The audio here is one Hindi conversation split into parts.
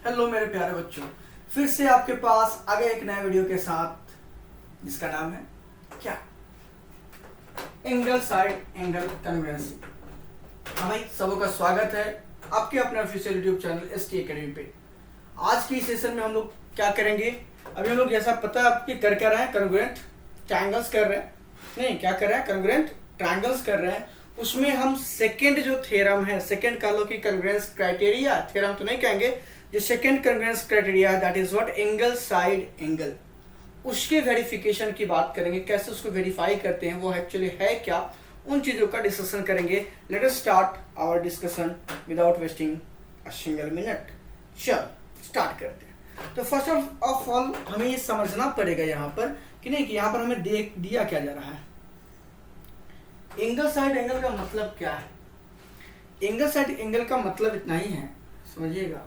हेलो मेरे प्यारे बच्चों, फिर से आपके पास आ गए एक नए वीडियो के साथ जिसका नाम है क्या एंगल साइड एंगल कन्वेंसी। हाँ भाई, सबका स्वागत है आपके अपने official YouTube channel ST academy पे। आज की सेशन में हम लोग क्या करेंगे, अभी हम लोग जैसा पता है आपकी कर रहे हैं कन्ग्रुएंट ट्रायंगल्स कर रहे हैं, नहीं क्या कर रहे हैं कन्ग्रुएंट ट्रायंगल्स कर रहे हैं। उसमें हम सेकेंड जो थ्योरम है, सेकेंड कह लो कि कन्ग्रुएंस क्राइटेरिया, थ्योरम तो नहीं कहेंगे, जो second congruence criteria that is what angle side angle, उसके वेरिफिकेशन की बात करेंगे, कैसे उसको वेरीफाई करते हैं, वो एक्चुअली है क्या, उन चीजों का डिस्कशन करेंगे। Let us start our discussion without wasting a single minute. चल स्टार्ट करते हैं। तो फर्स्ट ऑफ ऑल हमें ये समझना पड़ेगा यहाँ पर कि नहीं कि यहाँ पर हमें दिया क्या जा रहा है। एंगल साइड एंगल का मतलब क्या है? एंगल साइड एंगल का मतलब इतना ही है, समझिएगा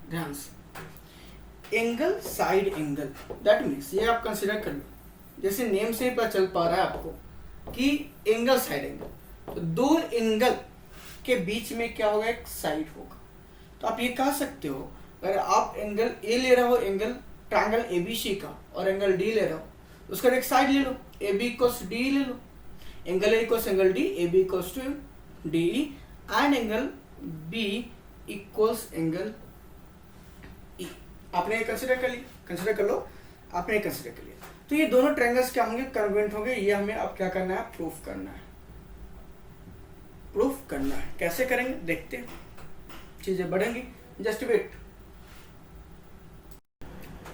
ध्यान से। Angle side angle that means, ये आप कंसिडर कर लो, जैसे नेम से ही पता चल पा रहा है आपको कि एंगल साइड एंगल, तो दो एंगल के बीच में क्या होगा, एक साइड होगा। तो आप ये कह सकते हो, अगर आप एंगल ए ले रहे हो, एंगल ट्रायंगल एबीसी का, और एंगल डी ले रहे हो, तो उसका एक साइड ले लो, ए बी इक्वल्स डी ले लो। Angle A equals angle D, A B equals to D, and angle B equals angle E. आपने ये कंसिडर कर लिया, कंसिडर कर लो, आपने कंसिडर कर लिया। तो ये दोनों ट्रायंगल्स क्या होंगे, कन्ग्रुएंट होंगे। ये हमें अब क्या करना है, प्रूफ करना है, प्रूफ करना है। कैसे करेंगे देखते हैं, चीजें बढ़ेंगी, जस्ट वेट।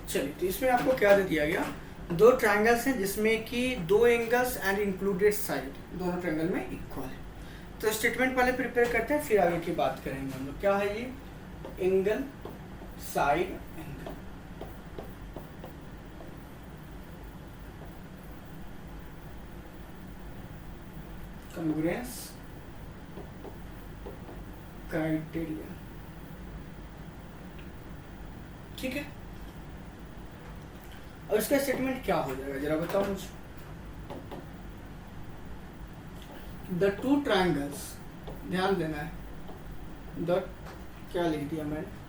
चलिए, तो इसमें आपको क्या दे दिया गया, दो ट्रायंगल्स हैं जिसमें कि दो एंगल्स एंड इंक्लूडेड साइड दोनों ट्रायंगल में इक्वल है। तो स्टेटमेंट पहले प्रिपेयर करते हैं, फिर आगे की बात करेंगे हम लोग। क्या है ये, angle side angle. Congruence criteria, ठीक है। और इसका स्टेटमेंट क्या हो जाएगा जरा बताओ मुझे। द टू ट्रायंगल्स, ध्यान देना है, द क्या लिख दिया मैंने,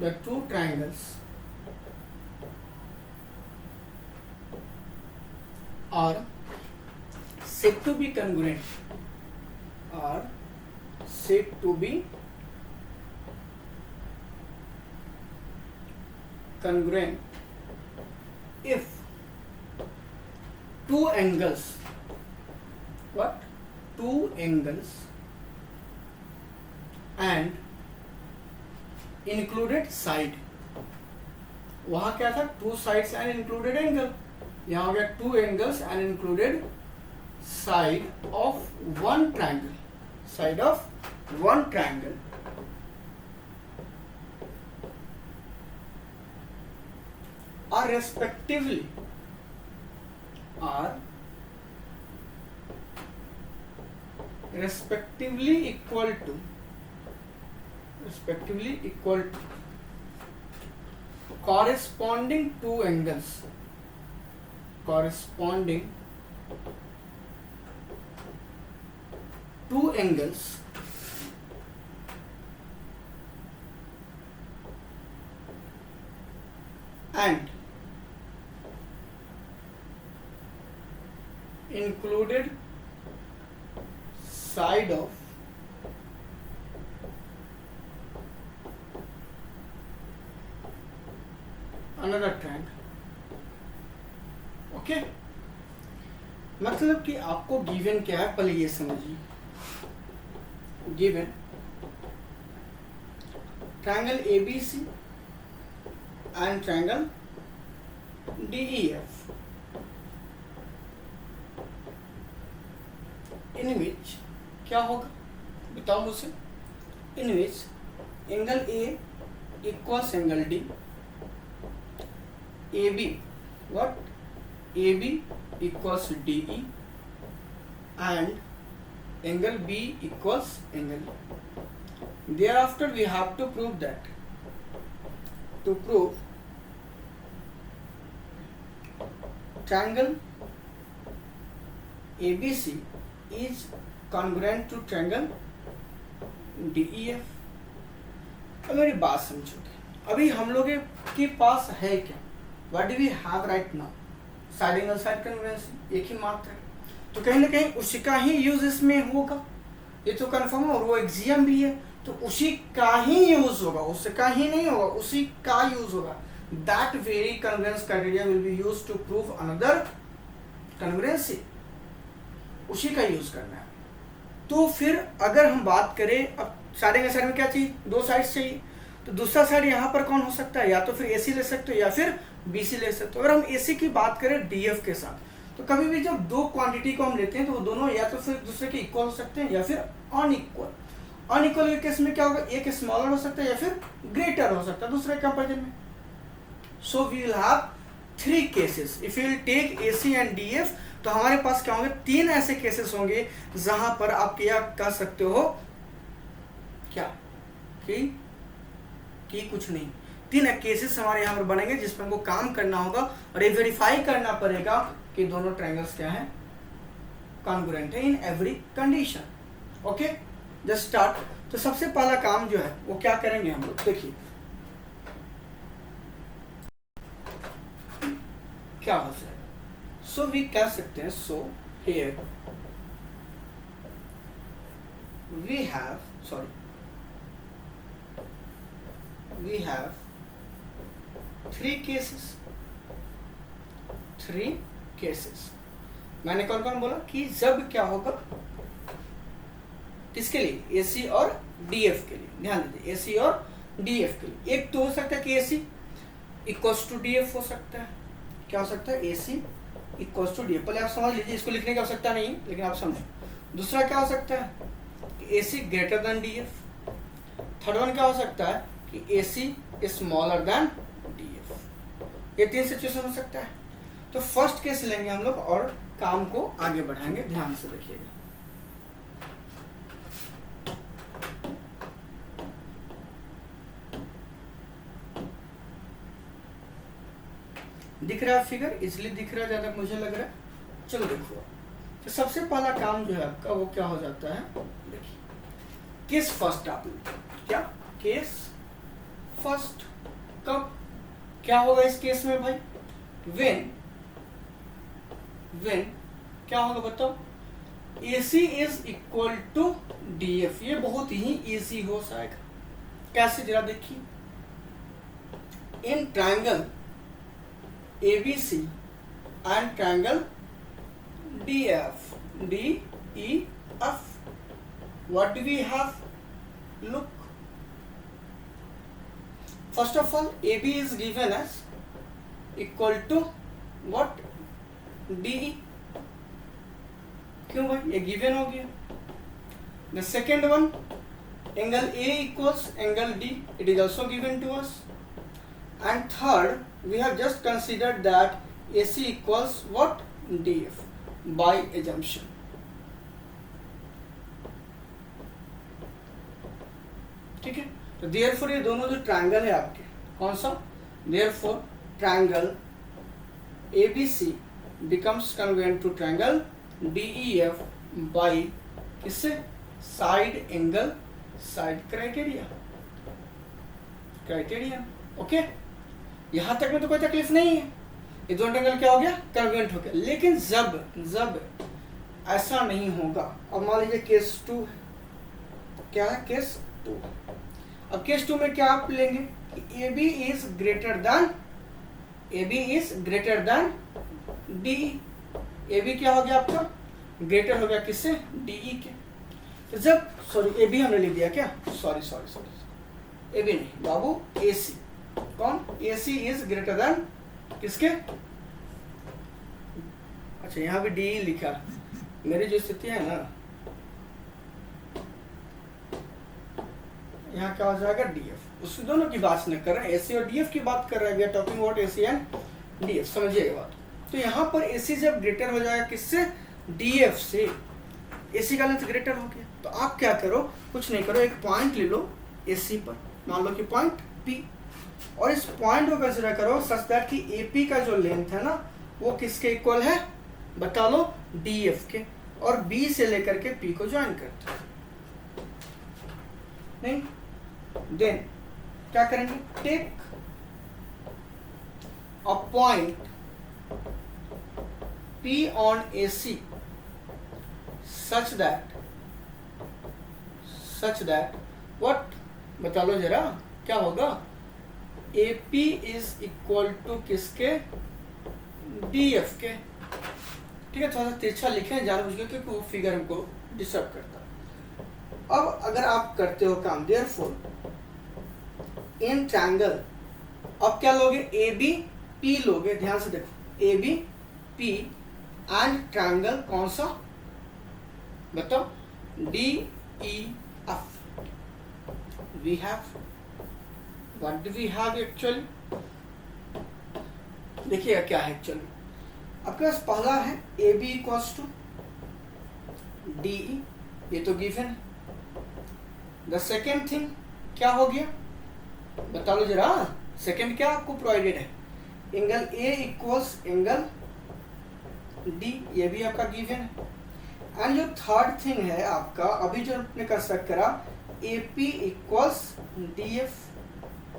the two triangles are said to be congruent, are said to be congruent if two angles, what, two angles and included side, वहां क्या था, two sides and included angle, यहां हो गया two angles and included side of one triangle, side of one triangle are respectively equal to corresponding two angles, corresponding two angles and included side of another triangle। Okay, मतलब कि आपको गिवन क्या है, पहले ये समझिए। given triangle ABC and triangle DEF, in which क्या होगा बताओ मुझसे, in which angle A equals angle D, AB what, AB equals DE, and angle B equals angle. Thereafter we have to prove that, to prove triangle ABC is congruent to triangle DEF। अब मेरी बात समझोगे, अभी हम लोग के पास है क्या, what do we have right now, side angle side convergence, एक ही मात्र है, तो कहीं ना कहीं उसी का ही यूज इसमें होगा, ये तो कंफर्म है, और वो एक्सियम भी है, तो उसी का ही यूज होगा, उसका ही नहीं होगा, उसी का यूज होगा। That very convergence criteria will be used to prove another convergency, उसी का यूज करना है। तो फिर अगर हम बात करें, अब साइड एंगल साइड में क्या चाहिए, दो साइड्स चाहिए, तो दूसरा साइड यहाँ पर कौन हो सकता है, या तो फिर AC ले सकते हो या फिर BC ले सकते हो। अगर हम AC की बात करें DF के साथ, तो कभी भी जब दो क्वांटिटी को हम लेते हैं तो वो दोनों या तो फिर दूसरे के इक्वल हो सकते हैं या फिर अनइक्वल। अनइक्वल के केस में क्या होगा, एक स्मॉलर हो सकता है या फिर ग्रेटर हो सकता है दूसरे कंपेरिजन में। So we will have 3 cases if you will take AC and DF, तो हमारे पास क्या होंगे, 3 ऐसे केसेस होंगे जहां पर आप क्या कह सकते हो, क्या कि कुछ नहीं, 3 केसेस हमारे यहाँ पर बनेंगे जिसमें हमको काम करना होगा और ये वेरीफाई करना पड़ेगा कि दोनों ट्रायंगल्स क्या हैं, कॉन्ग्रुएंट है in every condition. Okay, just start. तो सबसे पहला काम जो है वो क्या करेंगे हम लोग, देखिए क्या हो जाएगा। सो वी कह सकते हैं, so here we have, sorry we have 3 cases। मैंने कौन कौन बोला कि जब क्या होगा, किसके लिए, AC और DF के लिए, ध्यान दीजिए AC और DF के लिए। एक तो हो सकता है कि AC इक्वल्स टू DF हो सकता है, क्या हो सकता है, AC इक्वल्स टू DF। पहले आप समझ लीजिए, इसको लिखने की आवश्यकता नहीं है लेकिन आप समझो। दूसरा क्या हो सकता है कि AC greater than DF। Third one क्या हो सकता है कि AC स्मॉलर देन DF। ये 3 सिचुएशन हो सकता है। तो फर्स्ट केस लेंगे हम लोग और काम को आगे बढ़ाएंगे, ध्यान से देखिएगा। दिख रहा है फिगर, इसलिए दिख रहा है ज्यादा मुझे लग रहा है, चलो देखो। तो सबसे पहला काम जो है आपका वो क्या हो जाता है, देखिए केस फर्स्ट, आप क्या केस फर्स्ट, कब क्या होगा इस केस में भाई, व्हेन क्या होगा बताओ, AC is equal to DF। ये बहुत ही इजी हो जाएगा, कैसे जरा देखिए, in triangle ABC and triangle DEF, what do we have, look, first of all AB is given as equal to what, DE। क्यों भाई, ये गिवन हो गया। The second one, angle A equals angle D, it is also given to us। And third, we have just considered that AC equals what, DF by assumption। ठीक है, तो therefore ये दोनों जो ट्रायंगल है आपके, कौन सा, therefore triangle ABC becomes congruent to triangle DEF by किससे, side angle side criteria. Okay, यहां तक में तो कोई तकलीफ नहीं है, ये दोनों ट्रायंगल क्या हो गया, कन्वर्जेंट हो गया। लेकिन जब ऐसा नहीं होगा, अब मान लीजिए केस 2 क्या है, केस 2। अब केस 2 में क्या आप लेंगे कि AB is greater than DE। AB क्या हो गया आपका, ग्रेटर हो गया किससे, DE के। तो जब, सॉरी AB हमने लिख दिया क्या, सॉरी AB नहीं बाबू, AC, कौन, AC इज ग्रेटर देन किसके, अच्छा यहाँ भी DE लिखा, मेरी जो स्थिति है ना, यहाँ क्या हो जाएगा, DF। उस दोनों की बात नहीं कर रहे हैं, AC और DF की बात कर रहे हैं, we are talking about AC and DF, समझिएगा बात। तो यहाँ पर AC जब ग्रेटर हो जाएगा किससे, DF से, AC का लेंथ ग्रेटर हो गया। तो आप क्या करो, कुछ नहीं करो, एक पॉइंट ले लो AC पर, मान लो कि पॉइंट P, और इस पॉइंट को कंसीडर करो सच दैट कि AP का जो लेंथ है ना वो किसके इक्वल है, बता लो, DF के। और बी से लेकर के पी को ज्वाइन करते हैं, नहीं? देन क्या करेंगे, take a point P on AC such that what, बता लो जरा क्या होगा, AP इज इक्वल टू किसके, DF के। ठीक है, थोड़ा सा तिरछा लिखें जानबूझ के क्योंकि वो फिगर हमको डिस्टर्ब करता है। अब अगर आप करते हो काम, देयरफॉर इन ट्रायंगल, अब क्या लोगे, ABP लोगे, ध्यान से देखो, ABP एंड ट्रायंगल कौन सा, बताओ, DEF। We have, what do we have actually, देखिएगा क्या है एक्चुअली। आपके पास पहला है AB इक्वल्स टू DE, ये तो गिवन है। द सेकेंड थिंग क्या हो गया, बता लो जरा, सेकेंड क्या आपको प्रोवाइडेड है, angle A equals angle D, ये भी आपका गिवन है। एंड जो थर्ड थिंग है आपका, अभी जो आपने कंस्ट्रक्ट करा, AP equals DF,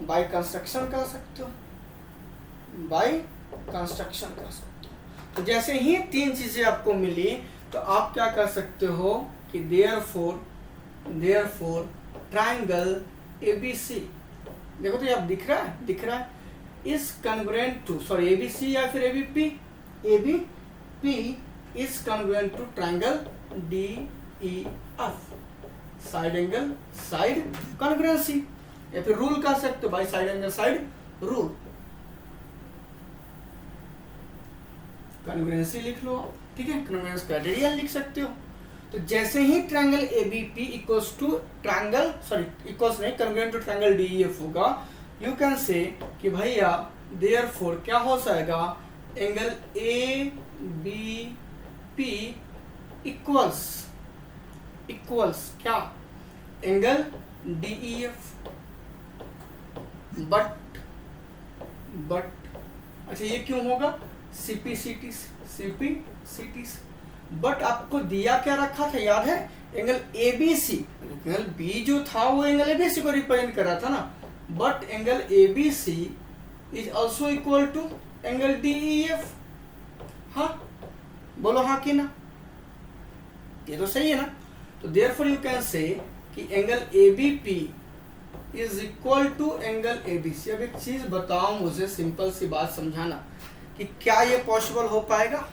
by construction कर सकते हो, बाय कंस्ट्रक्शन कर सकते हो। तो जैसे ही तीन चीजें आपको मिली तो आप क्या कर सकते हो कि देयरफॉर ट्रायंगल ABC, देखो तो ये आप दिख रहा है is congruent to, sorry ABC या फिर ABP is congruent to triangle DEF, side angle side congruency, या फिर रूल कर सकते हो by side angle side rule, congruency लिख लो, ठीक है, कॉन्ग्रुएंस क्राइटेरिया लिख सकते हो। तो जैसे ही triangle ABP equals to triangle, sorry equals नहीं, कॉन्ग्रुएंट टू ट्रायंगल DEF होगा, यू कैन से कि भैया देयरफॉर क्या हो जाएगा, एंगल ABP इक्वल्स क्या, एंगल DEF, बट अच्छा ये क्यों होगा, CPCT, बट आपको दिया क्या रखा था, याद है, एंगल ABC, एंगल B जो था वो एंगल ABC को रिप्रेजेंट कर रहा था ना, but angle ABC is also equal to angle DEF। हाँ बोलो हाँ कि ना, ये तो सही है ना। तो देयरफॉर यू कैन से कि angle ABP is equal to angle ABC। अब एक चीज बताओ मुझे, सिंपल सी बात समझाना कि क्या ये पॉसिबल हो पाएगा,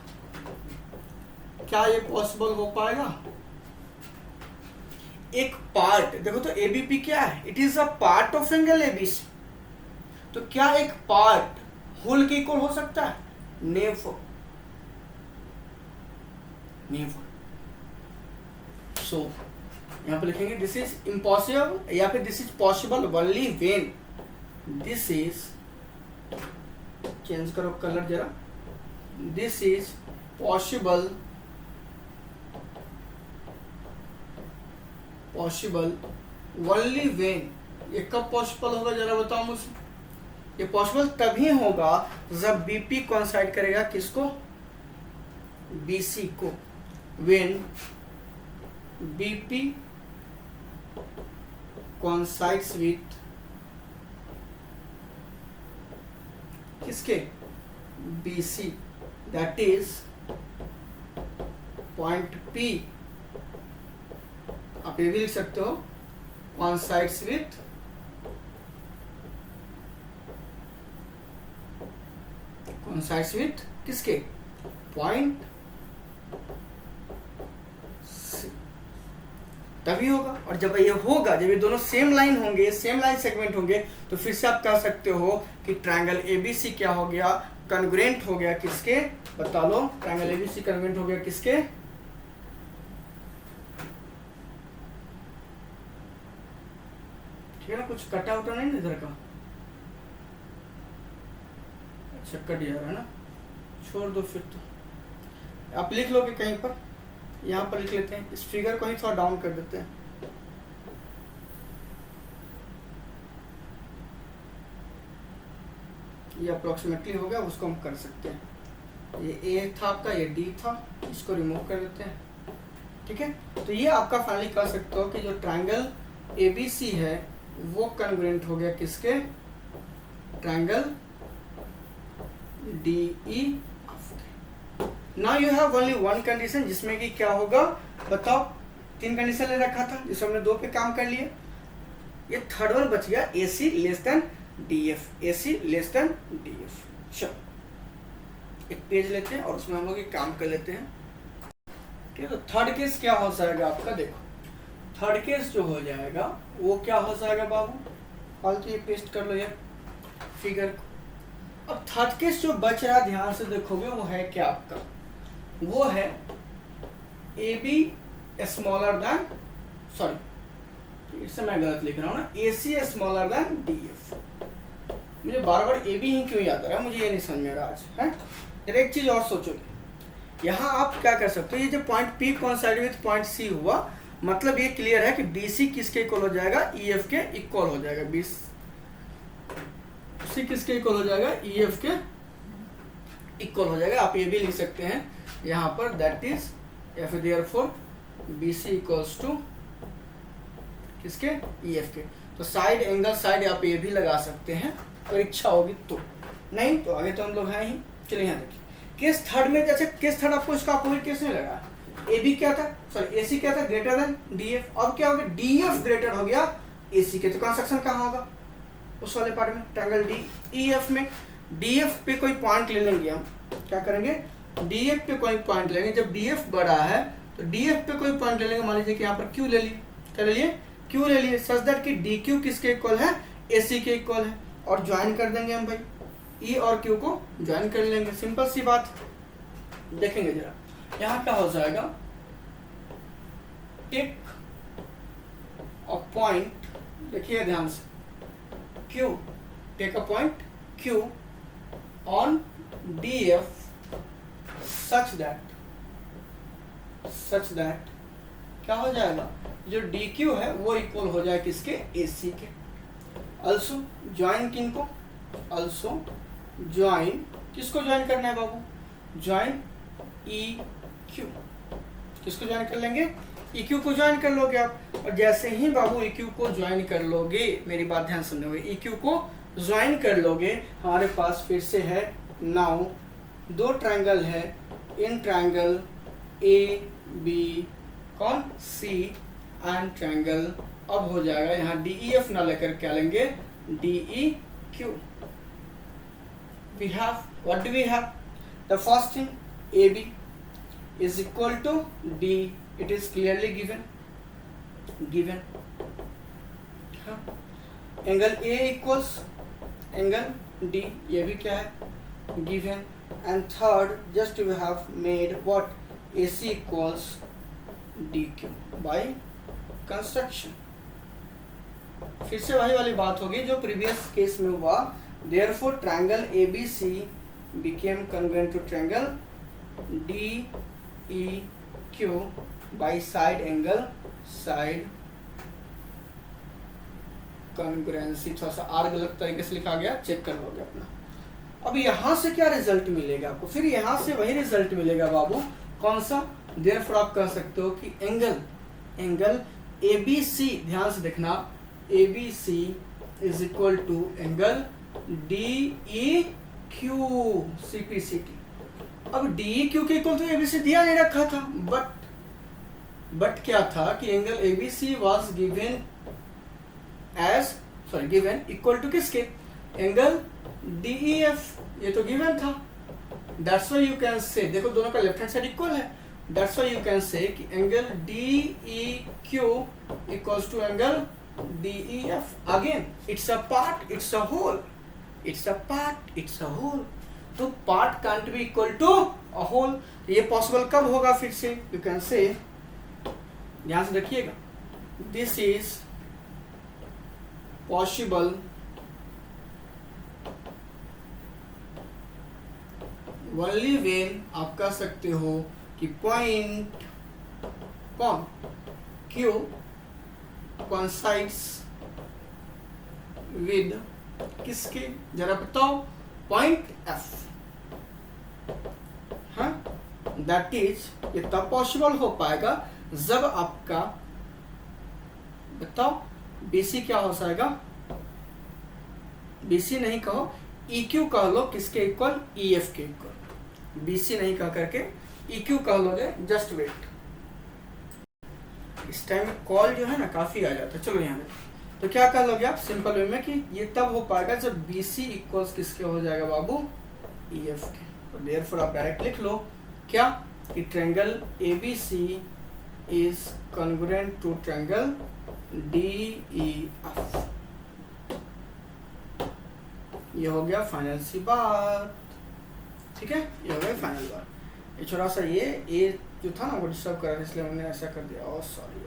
एक पार्ट देखो तो ABP क्या है, it is a part of angle ABC, तो क्या एक पार्ट होल के इक्वल हो सकता है, नेवर। सो यहां पे लिखेंगे दिस इज इम्पॉसिबल या फिर this is possible only when, this is, change करो कलर जरा, this is possible only when, ये कब पॉसिबल होगा जरा बताओ मुझे, ये पॉसिबल तभी होगा जब BP कोइंसाइड करेगा किसको, BC को, व्हेन BP कोइंसाइड्स विथ किसके, BC, that is point P, आप ये भी लिख सकते हो, कोइंसाइड्स विथ किसके, पॉइंट C, तभी होगा। और जब ये होगा, जब ये दोनों सेम लाइन होंगे, सेम लाइन सेगमेंट होंगे, तो फिर से आप कह सकते हो कि ट्रायंगल ABC क्या हो गया, कॉन्ग्रुएंट हो गया किसके, बता लो, ट्रायंगल ABC कॉन्ग्रुएंट हो गया किसके, ठीक है ना, कुछ कटा उटा नहीं इधर का, अच्छा कट जा रहा है ना, छोड़ दो फिर, तो आप लिख लोगे कहीं पर, यहाँ पर लिख लेते हैं, इस फिगर को ही थोड़ा डाउन कर देते हैं, ये अप्रोक्सीमेटली हो गया, उसको हम कर सकते हैं, ये A था आपका, ये D था, इसको रिमूव कर देते हैं, ठीक है, तो ये आपका फाइनली कर सकते हो कि जो ट्रायंगल ABC है वो कन्ग्रुएंट हो गया किसके, triangle DEF। Now you have only one condition, जिसमें कि क्या होगा बताओ, 3 कंडीशन ले रखा था जिसमें हमने 2 पे काम कर लिए, ये थर्ड वन बच गया AC less than DF, AC less than DF। चलो एक पेज लेते हैं और उसमें हम लोग एक काम कर लेते हैं। ठीक है, तो थर्ड केस क्या हो जाएगा आपका, देखो थर्ड केस जो हो जाएगा वो क्या हो जाएगा बाबू, फालतू ये पेस्ट कर लो यार फिगर को। अब थर्ड केस जो बच रहा है ध्यान से देखोगे वो है क्या आपका, वो है AB स्मॉलर देन, सॉरी इससे मैं गलत लिख रहा हूँ ना, AC स्मॉलर देन DF। मुझे बार बार AB ही क्यों याद आ रहा है, मुझे ये नहीं समझ में आ रहा आज है। फिर एक चीज और सोचोगे, यहाँ आप क्या कर सकते हो, ये जो point P coincide with point C हुआ, मतलब ये क्लियर है कि BC किसके इक्वल हो जाएगा, EF के इक्वल हो जाएगा। BC किसके इक्वल हो जाएगा, EF के इक्वल हो जाएगा। आप ये भी लिख सकते हैं यहाँ पर, दैट इज या फिर देयरफॉर BC इक्वल्स टू किसके, EF के। तो साइड एंगल साइड आप ये भी लगा सकते हैं, तो इच्छा होगी तो, नहीं तो आगे तो हम लोग हैं ही। चलिए यहाँ देखिए केस थर्ड में, जैसे केस थर्ड आपको इसका अपोजिट केस नहीं लगा, AB क्या था, सॉरी AC क्या था, ग्रेटर देन DF। अब क्या हो गया, DF ग्रेटर हो गया AC के, तो कंस्ट्रक्शन कहाँ होगा, उस वाले पार्ट में ट्रायंगल DEF में। DF पे कोई पॉइंट ले लेंगे हम, क्या करेंगे, DF पे कोई पॉइंट लेंगे, जब DF बड़ा है तो DF पे कोई पॉइंट ले लेंगे, मान लीजिए कि यहाँ पर Q ले लिए, क्या ले लिए, Q ले लिए, सच दैट कि DQ किसके इक्वल है, AC के इक्वल है, और ज्वाइन कर देंगे हम भाई, E और Q को ज्वाइन कर लेंगे, सिंपल सी बात। देखेंगे जरा यहाँ क्या हो जाएगा, टेक अ पॉइंट, देखिए ध्यान से, Q, take a point Q on DF such that क्या हो जाएगा, जो DQ है वो इक्वल हो जाए किसके, AC के। अल्सो ज्वाइन किनको, अल्सो ज्वाइन, किसको ज्वाइन करना है बाबू, ज्वाइन EQ, किसको ज्वाइन कर लेंगे, EQ को ज्वाइन कर लोगे आप। और जैसे ही बाबू EQ को ज्वाइन कर लोगे, मेरी बात ध्यान सुनोगे, EQ को ज्वाइन कर लोगे, हमारे पास फिर से है नाउ 2 ट्रायंगल है, इन ट्रायंगल AB कौन C एंड ट्रायंगल, अब हो जाएगा यहाँ DEF ना लेकर क्या लेंगे, DEQ। We have, what do we have, the first thing AB is equal to D, it is clearly given हाँ? Angle A equals angle D, ये भी क्या है, given। and third just we have made what, AC equals DQ by construction. फिर से वही वाली बात होगी जो प्रीवियस केस में हुआ, therefore triangle ABC became congruent to triangle DEQ by side angle side congruency। थोड़ा सा आर गलत तरीके से लिखा गया, चेक कर लोगे अपना। अब यहाँ से क्या रिजल्ट मिलेगा आपको, फिर यहाँ से वही रिजल्ट मिलेगा बाबू, कौन सा, therefore आप कह सकते हो कि एंगल ABC, ध्यान से देखना, ABC is equal to angle DEQ CPCT। अब DEQ के इक्वल तो ABC दिया नहीं रखा था, बट क्या था कि angle ABC was given as, sorry given equal to किसके, एंगल DEF, ये तो गिवन था। दैट्स व्हाई यू कैन से, देखो दोनों का लेफ्ट हैंड साइड इक्वल है, that's why you can say कि angle DEQ equals to angle DEF। Again it's a part, it's a whole, it's a part, it's a whole, तो part can't be equal to a whole. ये पॉसिबल कब होगा, फिर से यू कैन से, ध्यान से देखिएगा, this is possible only when, आप कह सकते हो कि पॉइंट कौन, Q coincides with किसके, जरा बताओ, पॉइंट F, हाँ, दैट इज, ये तब पॉसिबल हो पाएगा जब आपका बताओ BC क्या हो जाएगा, BC नहीं कहो EQ कह लो, किसके इक्वल, EF के इक्वल। BC नहीं कह करके EQ कह लोगे, जस्ट वेट। इस टाइम कॉल जो है ना काफी आ जाता है। चलो यहाँ पे तो क्या कर लोगे आप सिंपल वे में कि ये तब हो पाएगा जब BC इक्वल्स किसके हो जाएगा बाबू, EF के। तो देयरफॉर आप डायरेक्ट लिख लो क्या कि triangle ABC is congruent to triangle DEF। ये हो गया फाइनल सी बात, ठीक है, ये हो गया फाइनल बात। ये थोड़ा सा ये जो था ना वो डिस्टर्ब कर रहा था, इसलिए हमने ऐसा कर दिया। Oh sorry,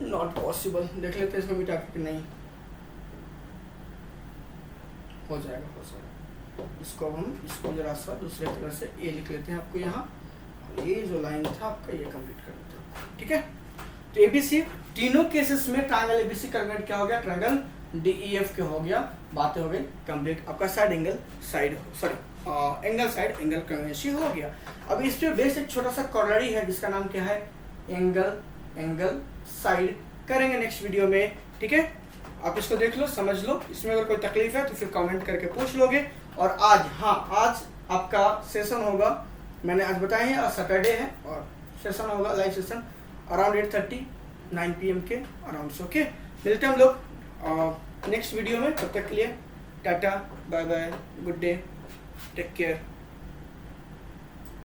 not possible. देख लेते हैं इसमें मिटा के, नहीं हो जाएगा। इसको हम इसको जरा सा दूसरे तरह से ए लिख लेते हैं आपको यहाँ, ये जो लाइन था आपका ये कंप्लीट कर देते हैं, ठीक है। तो ABC तीनों केसेस में ट्रायंगल ABC कन्वर्ट क्या हो गया, ट्रायंगल DEF के हो गया। बातें हो गई कंप्लीट, आपका side angle side sorry angle side angle convention हो गया। अब इस पे बेस एक छोटा सा कॉर्नरी है जिसका नाम क्या है, एंगल साइड करेंगे नेक्स्ट वीडियो में, ठीक है। आप इसको देख लो, समझ लो, इसमें अगर कोई तकलीफ है तो फिर कमेंट करके पूछ लोगे। और आज आज आपका सेशन होगा, मैंने आज बताया है, आज सैटरडे है और सेशन होगा लाइव सेशन अराउंड 8:30 9 PM के अराउंड से। ओके, मिलते हैं हम लोग नेक्स्ट वीडियो में। तब तक के लिए टाटा, bye bye, good day, take care.